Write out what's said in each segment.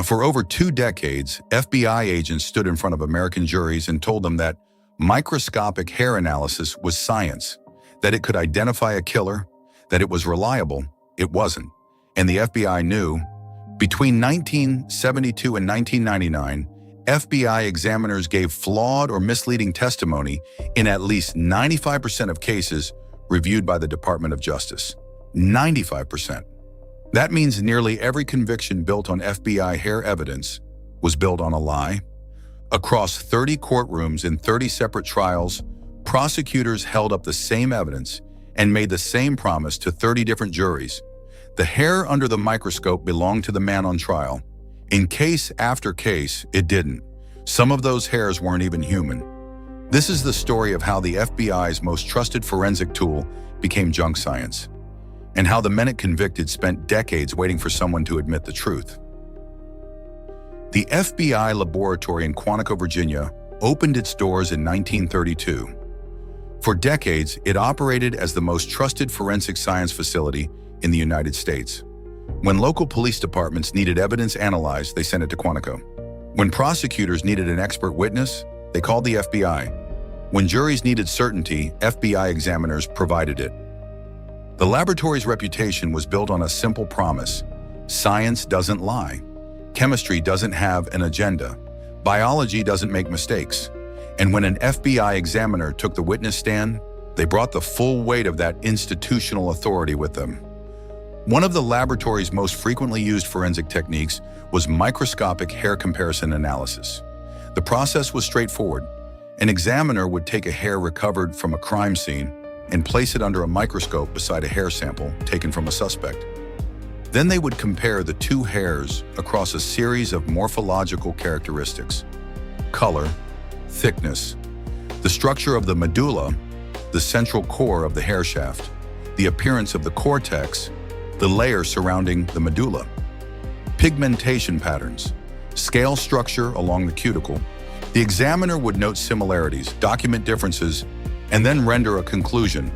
For over 2 decades, FBI agents stood in front of American juries and told them that microscopic hair analysis was science, that it could identify a killer, that it was reliable. It wasn't. And the FBI knew. Between 1972 and 1999, FBI examiners gave flawed or misleading testimony in at least 95% of cases reviewed by the Department of Justice. 95%. That means nearly every conviction built on FBI hair evidence was built on a lie. Across 30 courtrooms in 30 separate trials, prosecutors held up the same evidence and made the same promise to 30 different juries. The hair under the microscope belonged to the man on trial. In case after case, it didn't. Some of those hairs weren't even human. This is the story of how the FBI's most trusted forensic tool became junk science, and how the men it convicted spent decades waiting for someone to admit the truth. The FBI laboratory in Quantico, Virginia, opened its doors in 1932. For decades, it operated as the most trusted forensic science facility in the United States. When local police departments needed evidence analyzed, they sent it to Quantico. When prosecutors needed an expert witness, they called the FBI. When juries needed certainty, FBI examiners provided it. The laboratory's reputation was built on a simple promise: science doesn't lie. Chemistry doesn't have an agenda. Biology doesn't make mistakes. And when an FBI examiner took the witness stand, they brought the full weight of that institutional authority with them. One of the laboratory's most frequently used forensic techniques was microscopic hair comparison analysis. The process was straightforward. An examiner would take a hair recovered from a crime scene and place it under a microscope beside a hair sample taken from a suspect. Then they would compare the two hairs across a series of morphological characteristics: color, thickness, the structure of the medulla, the central core of the hair shaft, the appearance of the cortex, the layer surrounding the medulla, pigmentation patterns, scale structure along the cuticle. The examiner would note similarities, document differences, and then render a conclusion.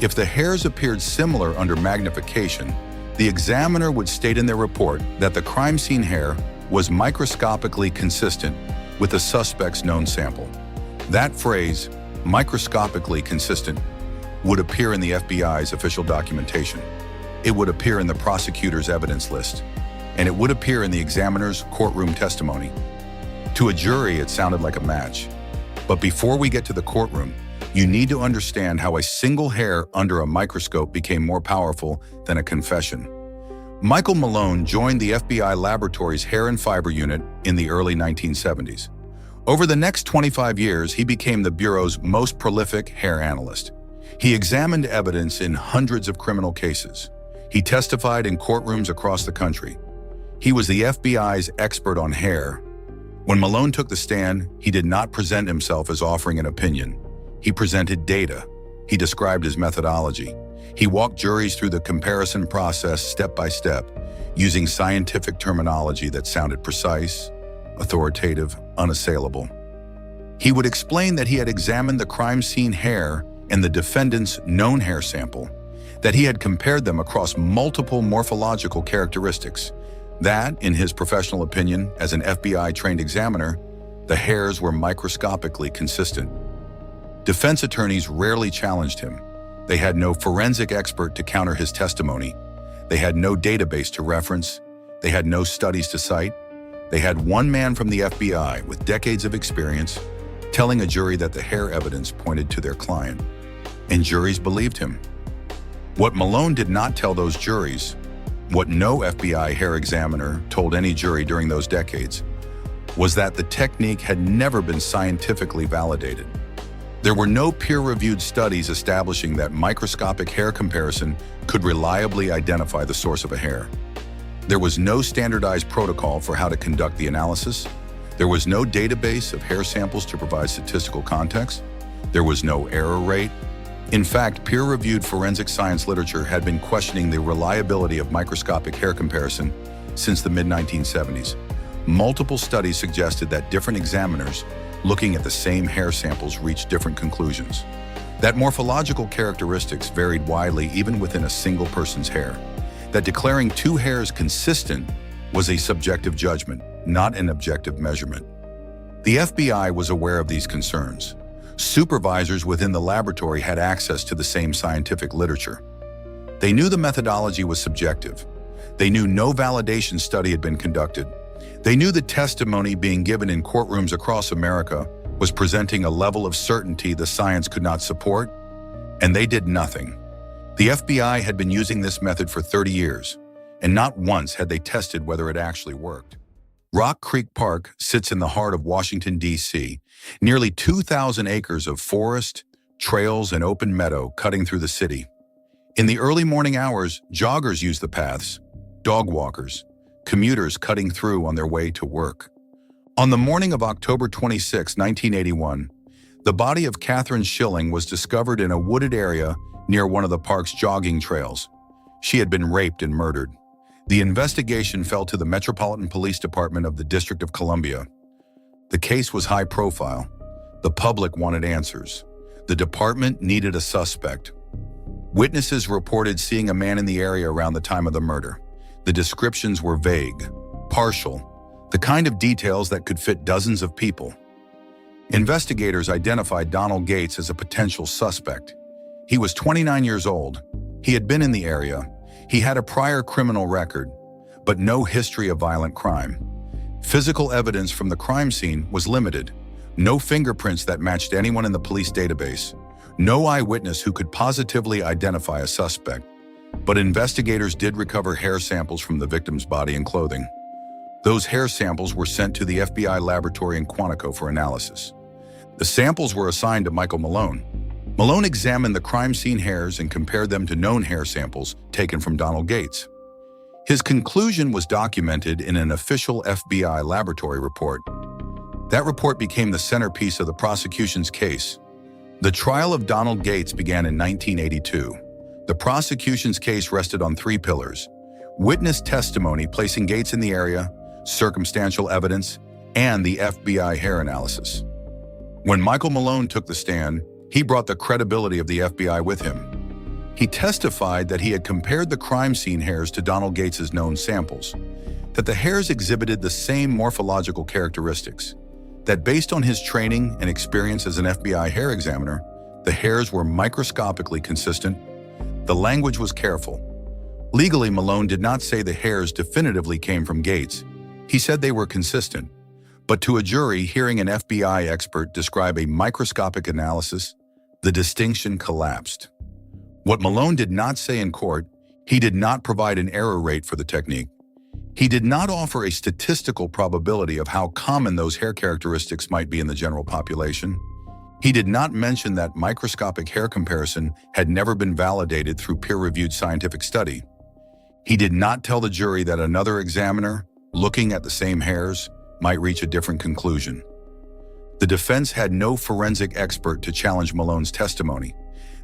If the hairs appeared similar under magnification, the examiner would state in their report that the crime scene hair was microscopically consistent with the suspect's known sample. That phrase, microscopically consistent, would appear in the FBI's official documentation. It would appear in the prosecutor's evidence list, and it would appear in the examiner's courtroom testimony. To a jury, it sounded like a match. But before we get to the courtroom, you need to understand how a single hair under a microscope became more powerful than a confession. Michael Malone joined the FBI laboratory's hair and fiber unit in the early 1970s. Over the next 25 years, he became the Bureau's most prolific hair analyst. He examined evidence in hundreds of criminal cases. He testified in courtrooms across the country. He was the FBI's expert on hair. When Malone took the stand, he did not present himself as offering an opinion. He presented data. He described his methodology. He walked juries through the comparison process step by step, using scientific terminology that sounded precise, authoritative, unassailable. He would explain that he had examined the crime scene hair and the defendant's known hair sample, that he had compared them across multiple morphological characteristics, that, in his professional opinion as an FBI-trained examiner, the hairs were microscopically consistent. Defense attorneys rarely challenged him. They had no forensic expert to counter his testimony. They had no database to reference. They had no studies to cite. They had one man from the FBI with decades of experience telling a jury that the hair evidence pointed to their client, and juries believed him. What Malone did not tell those juries, what no FBI hair examiner told any jury during those decades, was that the technique had never been scientifically validated. There were no peer-reviewed studies establishing that microscopic hair comparison could reliably identify the source of a hair. There was no standardized protocol for how to conduct the analysis. There was no database of hair samples to provide statistical context. There was no error rate. In fact, peer-reviewed forensic science literature had been questioning the reliability of microscopic hair comparison since the mid-1970s. Multiple studies suggested that different examiners looking at the same hair samples reached different conclusions, that morphological characteristics varied widely even within a single person's hair, that declaring two hairs consistent was a subjective judgment, not an objective measurement. The FBI was aware of these concerns. Supervisors within the laboratory had access to the same scientific literature. They knew the methodology was subjective. They knew no validation study had been conducted. They knew the testimony being given in courtrooms across America was presenting a level of certainty the science could not support, and they did nothing. The FBI had been using this method for 30 years, and not once had they tested whether it actually worked. Rock Creek Park sits in the heart of Washington, D.C., nearly 2,000 acres of forest, trails, and open meadow cutting through the city. In the early morning hours, joggers use the paths, dog walkers, commuters cutting through on their way to work. On the morning of October 26, 1981, the body of Catherine Schilling was discovered in a wooded area near one of the park's jogging trails. She had been raped and murdered. The investigation fell to the Metropolitan Police Department of the District of Columbia. The case was high profile. The public wanted answers. The department needed a suspect. Witnesses reported seeing a man in the area around the time of the murder. The descriptions were vague, partial, the kind of details that could fit dozens of people. Investigators identified Donald Gates as a potential suspect. He was 29 years old. He had been in the area. He had a prior criminal record, but no history of violent crime. Physical evidence from the crime scene was limited. No fingerprints that matched anyone in the police database. No eyewitness who could positively identify a suspect. But investigators did recover hair samples from the victim's body and clothing. Those hair samples were sent to the FBI laboratory in Quantico for analysis. The samples were assigned to Michael Malone. Malone examined the crime scene hairs and compared them to known hair samples taken from Donald Gates. His conclusion was documented in an official FBI laboratory report. That report became the centerpiece of the prosecution's case. The trial of Donald Gates began in 1982. The prosecution's case rested on three pillars: witness testimony placing Gates in the area, circumstantial evidence, and the FBI hair analysis. When Michael Malone took the stand, he brought the credibility of the FBI with him. He testified that he had compared the crime scene hairs to Donald Gates's known samples, that the hairs exhibited the same morphological characteristics, that based on his training and experience as an FBI hair examiner, the hairs were microscopically consistent. The language was careful. Legally, Malone did not say the hairs definitively came from Gates. He said they were consistent. But to a jury hearing an FBI expert describe a microscopic analysis, the distinction collapsed. What Malone did not say in court, he did not provide an error rate for the technique. He did not offer a statistical probability of how common those hair characteristics might be in the general population. He did not mention that microscopic hair comparison had never been validated through peer-reviewed scientific study. He did not tell the jury that another examiner, looking at the same hairs, might reach a different conclusion. The defense had no forensic expert to challenge Malone's testimony.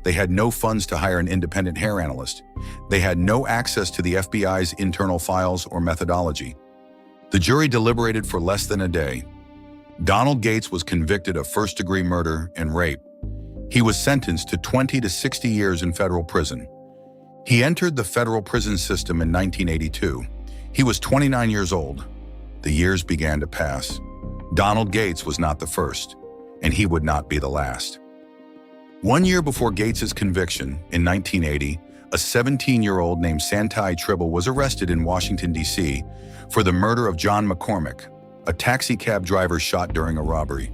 They had no funds to hire an independent hair analyst. They had no access to the FBI's internal files or methodology. The jury deliberated for less than a day. Donald Gates was convicted of first-degree murder and rape. He was sentenced to 20 to 60 years in federal prison. He entered the federal prison system in 1982. He was 29 years old. The years began to pass. Donald Gates was not the first, and he would not be the last. 1 year before Gates's conviction, in 1980, a 17-year-old named Santai Tribble was arrested in Washington, D.C. for the murder of John McCormick, a taxi cab driver shot during a robbery.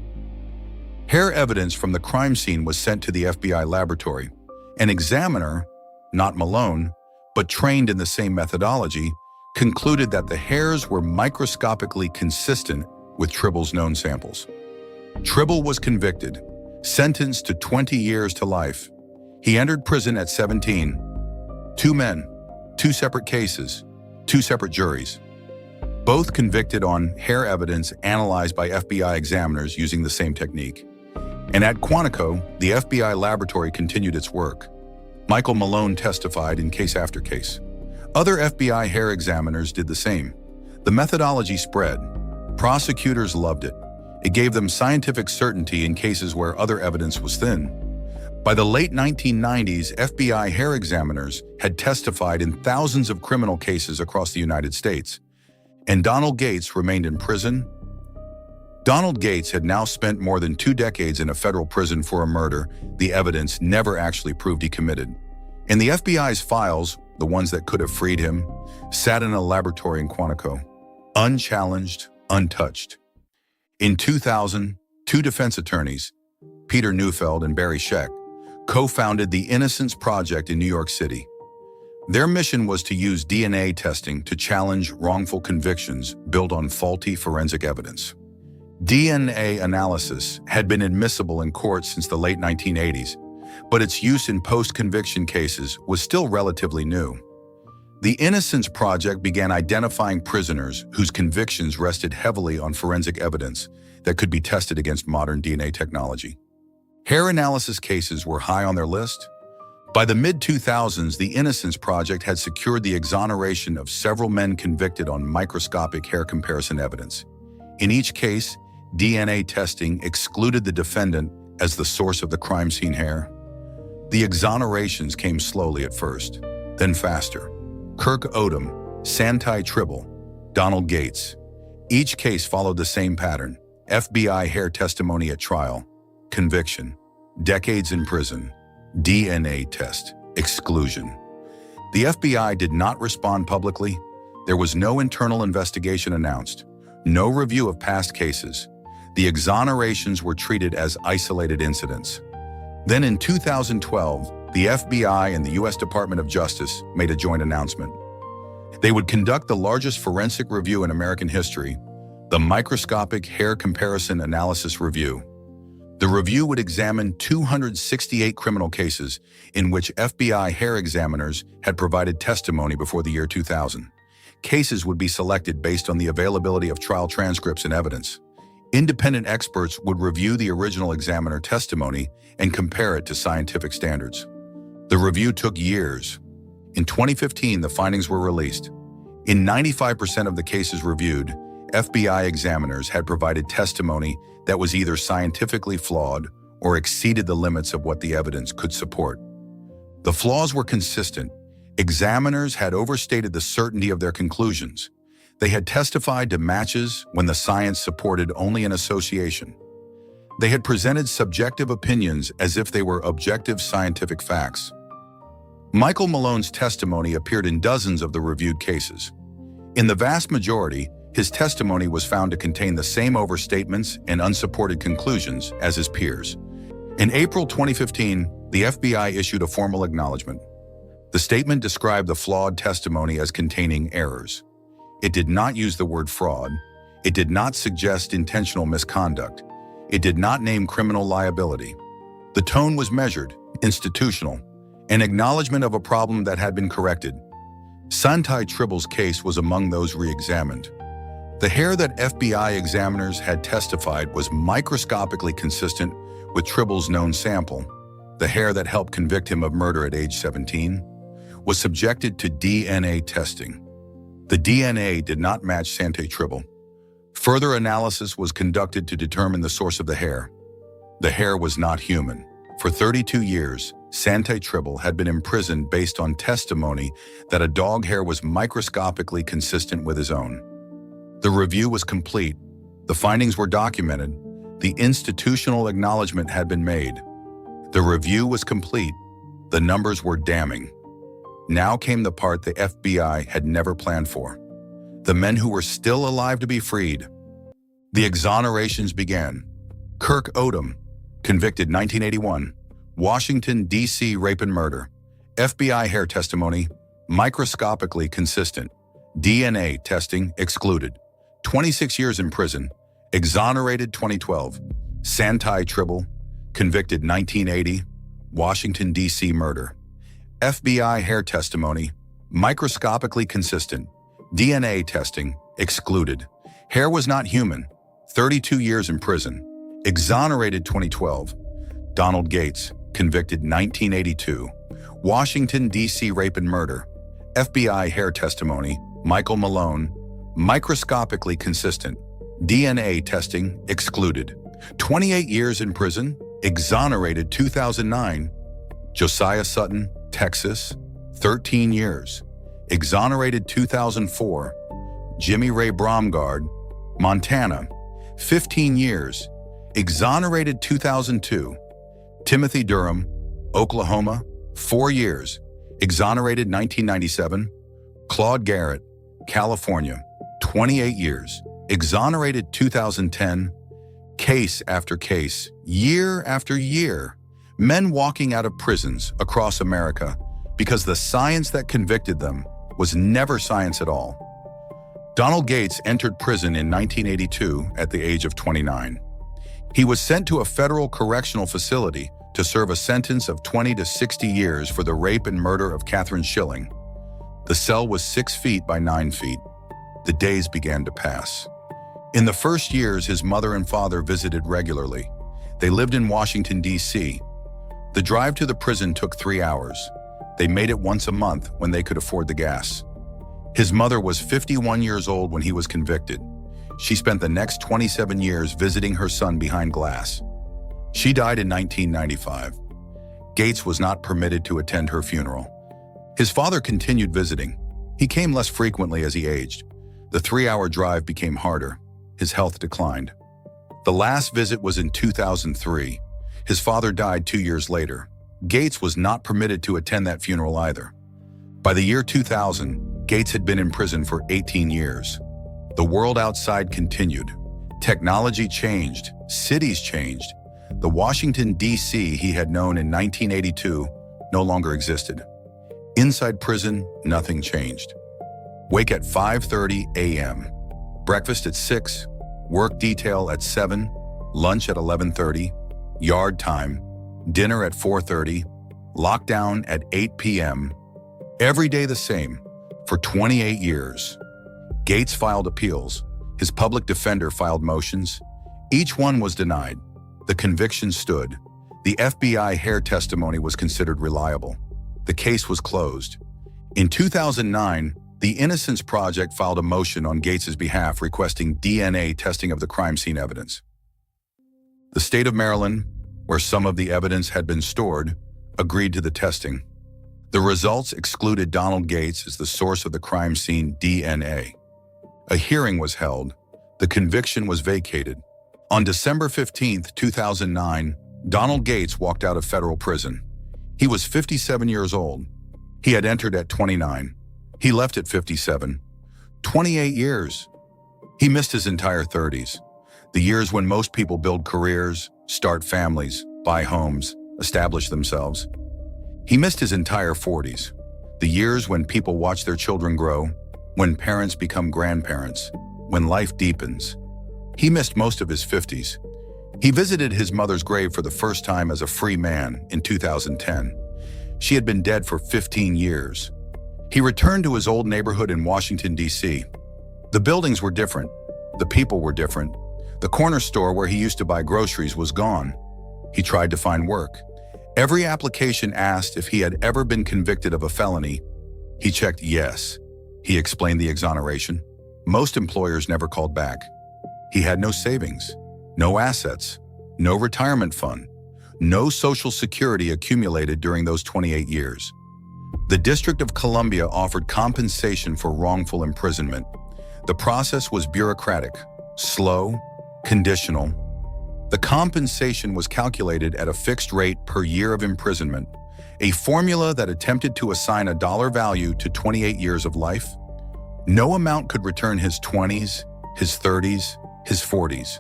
Hair evidence from the crime scene was sent to the FBI laboratory. An examiner, not Malone, but trained in the same methodology, concluded that the hairs were microscopically consistent with Tribble's known samples. Tribble was convicted, sentenced to 20 years to life. He entered prison at 17. 2 men, 2 separate cases, 2 separate juries. Both convicted on hair evidence analyzed by FBI examiners using the same technique. And at Quantico, the FBI laboratory continued its work. Michael Malone testified in case after case. Other FBI hair examiners did the same. The methodology spread. Prosecutors loved it. It gave them scientific certainty in cases where other evidence was thin. By the late 1990s, FBI hair examiners had testified in thousands of criminal cases across the United States. and Donald Gates remained in prison. Donald Gates had now spent more than 2 decades in a federal prison for a murder the evidence never actually proved he committed. In the FBI's files, the ones that could have freed him, sat in a laboratory in Quantico, unchallenged, untouched. In 2000, 2 defense attorneys, Peter Neufeld and Barry Scheck, co-founded the Innocence Project in New York City. Their mission was to use DNA testing to challenge wrongful convictions built on faulty forensic evidence. DNA analysis had been admissible in court since the late 1980s, but its use in post-conviction cases was still relatively new. The Innocence Project began identifying prisoners whose convictions rested heavily on forensic evidence that could be tested against modern DNA technology. Hair analysis cases were high on their list. By the mid-2000s, the Innocence Project had secured the exoneration of several men convicted on microscopic hair comparison evidence. In each case, DNA testing excluded the defendant as the source of the crime scene hair. The exonerations came slowly at first, then faster. Kirk Odom, Santai Tribble, Donald Gates. Each case followed the same pattern: FBI hair testimony at trial, conviction, decades in prison, DNA test, exclusion. The FBI did not respond publicly. There was no internal investigation announced, no review of past cases. The exonerations were treated as isolated incidents. Then in 2012, the FBI and the U.S. Department of Justice made a joint announcement. They would conduct the largest forensic review in American history, the Microscopic Hair Comparison Analysis Review. The review would examine 268 criminal cases in which FBI hair examiners had provided testimony before the year 2000. Cases would be selected based on the availability of trial transcripts and evidence. Independent experts would review the original examiner testimony and compare it to scientific standards. The review took years. In 2015, the findings were released. In 95% of the cases reviewed, FBI examiners had provided testimony that was either scientifically flawed or exceeded the limits of what the evidence could support. The flaws were consistent. Examiners had overstated the certainty of their conclusions. They had testified to matches when the science supported only an association. They had presented subjective opinions as if they were objective scientific facts. Michael Malone's testimony appeared in dozens of the reviewed cases. In the vast majority, his testimony was found to contain the same overstatements and unsupported conclusions as his peers. In April 2015, the FBI issued a formal acknowledgement. The statement described the flawed testimony as containing errors. It did not use the word fraud. It did not suggest intentional misconduct. It did not name criminal liability. The tone was measured, institutional, an acknowledgement of a problem that had been corrected. Santai Tribble's case was among those re-examined. The hair that FBI examiners had testified was microscopically consistent with Tribble's known sample. The hair that helped convict him of murder at age 17 was subjected to DNA testing. The DNA did not match Santai Tribble. Further analysis was conducted to determine the source of the hair. The hair was not human. For 32 years, Santai Tribble had been imprisoned based on testimony that a dog hair was microscopically consistent with his own. The review was complete. The findings were documented. The institutional acknowledgement had been made. The review was complete. The numbers were damning. Now came the part the FBI had never planned for. The men who were still alive to be freed. The exonerations began. Kirk Odom, convicted 1981, Washington, D.C. rape and murder. FBI hair testimony, microscopically consistent. DNA testing excluded. 26 years in prison, exonerated 2012. Santai Tribble, convicted 1980, Washington, D.C. murder. FBI hair testimony, microscopically consistent. DNA testing excluded. Hair was not human, 32 years in prison. Exonerated 2012. Donald Gates, convicted 1982. Washington, D.C. rape and murder. FBI hair testimony, Michael Malone, microscopically consistent. DNA testing excluded. 28 years in prison, exonerated 2009. Josiah Sutton, Texas, 13 years. Exonerated 2004. Jimmy Ray Bromgard, Montana, 15 years, exonerated 2002. Timothy Durham, Oklahoma, 4 years, exonerated 1997. Claude Garrett, California, 28 years, exonerated 2010. Case after case, year after year, men walking out of prisons across America because the science that convicted them was never science at all. Donald Gates entered prison in 1982 at the age of 29. He was sent to a federal correctional facility to serve a sentence of 20 to 60 years for the rape and murder of Catherine Schilling. The cell was 6 feet by 9 feet. The days began to pass. In the first years, his mother and father visited regularly. They lived in Washington, D.C. The drive to the prison took 3 hours. They made it once a month when they could afford the gas. His mother was 51 years old when he was convicted. She spent the next 27 years visiting her son behind glass. She died in 1995. Gates was not permitted to attend her funeral. His father continued visiting. He came less frequently as he aged. The 3-hour drive became harder. His health declined. The last visit was in 2003. His father died 2 years later. Gates was not permitted to attend that funeral either. By the year 2000, Gates had been in prison for 18 years. The world outside continued. Technology changed. Cities changed. The Washington, D.C. he had known in 1982 no longer existed. Inside prison, nothing changed. Wake at 5:30 a.m. Breakfast at 6, work detail at 7, lunch at 11:30, yard time, dinner at 4:30, lockdown at 8 p.m. Every day the same, for 28 years. Gates filed appeals. His public defender filed motions. Each one was denied. The conviction stood. The FBI hair testimony was considered reliable. The case was closed. In 2009, the Innocence Project filed a motion on Gates's behalf requesting DNA testing of the crime scene evidence. The state of Maryland, where some of the evidence had been stored, agreed to the testing. The results excluded Donald Gates as the source of the crime scene DNA. A hearing was held. The conviction was vacated. On December 15, 2009, Donald Gates walked out of federal prison. He was 57 years old. He had entered at 29. He left at 57. 28 years. He missed his entire 30s. The years when most people build careers, start families, buy homes, establish themselves. He missed his entire 40s. The years when people watch their children grow, when parents become grandparents, when life deepens. He missed most of his 50s. He visited his mother's grave for the first time as a free man in 2010. She had been dead for 15 years. He returned to his old neighborhood in Washington, D.C. The buildings were different. The people were different. The corner store where he used to buy groceries was gone. He tried to find work. Every application asked if he had ever been convicted of a felony. He checked yes. He explained the exoneration. Most employers never called back. He had no savings, no assets, no retirement fund, no Social Security accumulated during those 28 years. The District of Columbia offered compensation for wrongful imprisonment. The process was bureaucratic, slow, conditional. The compensation was calculated at a fixed rate per year of imprisonment, a formula that attempted to assign a dollar value to 28 years of life. No amount could return his 20s, his 30s, his 40s.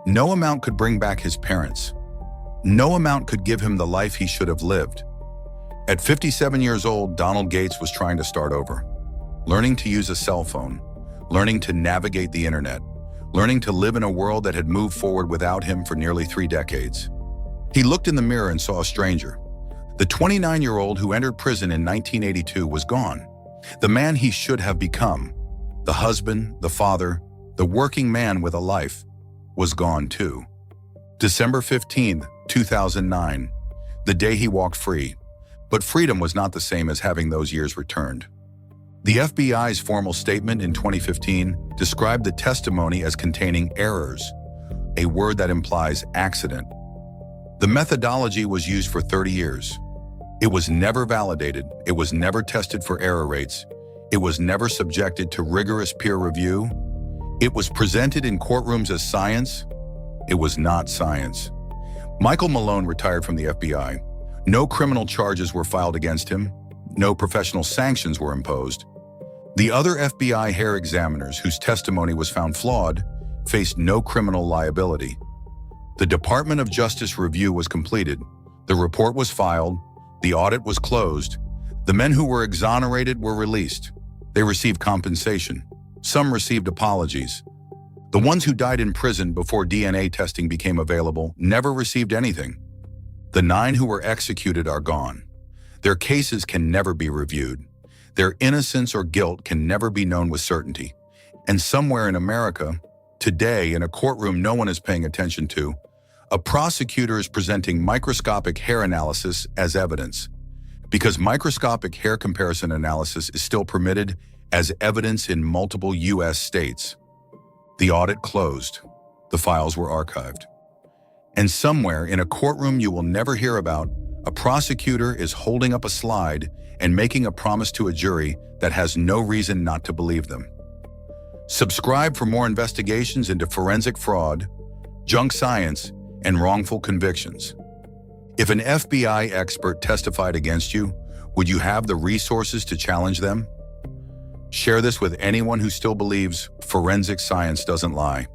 No amount could bring back his parents. No amount could give him the life he should have lived. At 57 years old, Donald Gates was trying to start over, learning to use a cell phone, learning to navigate the internet, learning to live in a world that had moved forward without him for nearly 3 decades. He looked in the mirror and saw a stranger. The 29-year-old who entered prison in 1982 was gone. The man he should have become, the husband, the father, the working man with a life, was gone too. December 15, 2009, the day he walked free. But freedom was not the same as having those years returned. The FBI's formal statement in 2015 described the testimony as containing errors, a word that implies accident. The methodology was used for 30 years. It was never validated. It was never tested for error rates. It was never subjected to rigorous peer review. It was presented in courtrooms as science. It was not science. Michael Malone retired from the FBI. No criminal charges were filed against him. No professional sanctions were imposed. The other FBI hair examiners whose testimony was found flawed faced no criminal liability. The Department of Justice review was completed. The report was filed. The audit was closed. The men who were exonerated were released. They received compensation. Some received apologies. The ones who died in prison before DNA testing became available never received anything. The 9 who were executed are gone. Their cases can never be reviewed. Their innocence or guilt can never be known with certainty. And somewhere in America, today, in a courtroom no one is paying attention to, a prosecutor is presenting microscopic hair analysis as evidence. Because microscopic hair comparison analysis is still permitted as evidence in multiple U.S. states. The audit closed. The files were archived. And somewhere in a courtroom you will never hear about, a prosecutor is holding up a slide and making a promise to a jury that has no reason not to believe them. Subscribe for more investigations into forensic fraud, junk science, and wrongful convictions. If an FBI expert testified against you, would you have the resources to challenge them? Share this with anyone who still believes forensic science doesn't lie.